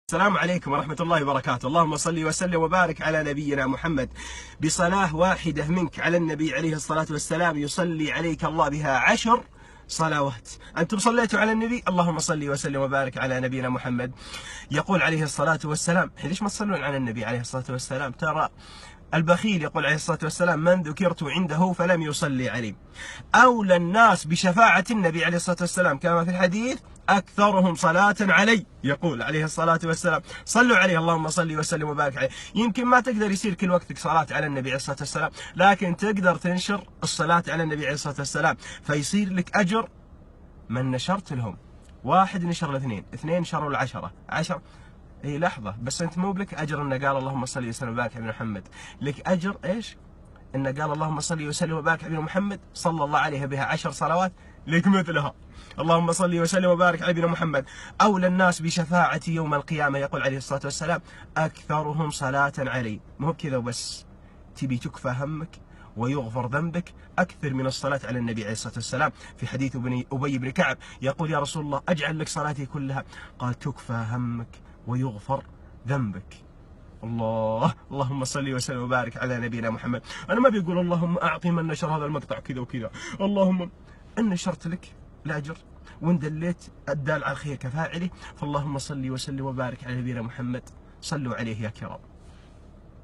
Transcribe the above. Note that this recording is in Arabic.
السلام عليكم ورحمة الله وبركاته. اللهم صل وسلم وبارك على نبينا محمد. بصلاة واحدة منك على النبي عليه الصلاة والسلام يصلي عليك الله بها 10 صلوات. أنتم صليتوا على النبي، اللهم صل وسلم وبارك على نبينا محمد. يقول عليه الصلاة والسلام، ليش ما تصلون على النبي عليه الصلاة والسلام؟ ترى البخيل يقول عليه الصلاة والسلام: من ذكرت عنده فلم يصلي عليه. أولى الناس بشفاعة النبي عليه الصلاة والسلام كما في الحديث أكثرهم صلاة علي. يقول عليه الصلاة والسلام: صلوا عليه، اللهم صل وسلم وبارك عليه. يمكن ما تقدر يصير كل وقتك صلاة على النبي عليه الصلاة والسلام، لكن تقدر تنشر الصلاة على النبي عليه الصلاة والسلام، فيصير لك أجر من نشرت لهم. 1 نشر ل2، 2 نشروا ل10، 10. اي لحظة بس، انت مو بلك اجر انه قال اللهم صل وسلم وبارك على محمد، لك اجر ايش؟ انه قال اللهم صل وسلم وبارك على محمد، صلى الله عليه بها 10 صلوات، لك مثلها. اللهم صل وسلم وبارك على محمد. اولى الناس بشفاعتي يوم القيامة، يقول عليه الصلاة والسلام: اكثرهم صلاة علي. مو بكذا وبس، تبي تكفى همك ويغفر ذنبك، أكثر من الصلاة على النبي عليه الصلاة والسلام. في حديث أبي بن كعب يقول: يا رسول الله أجعل لك صلاتي كلها؟ قال: تكفى همك ويغفر ذنبك. الله، اللهم صل وسلم وبارك على نبينا محمد. أنا ما بيقول اللهم أعطي من نشر هذا المقطع كذا وكذا، اللهم إن نشرت لك الأجر وإن دليت الدال على الخير كفاعله، فاللهم صل وسلم وبارك على نبينا محمد. صلوا عليه يا كرام.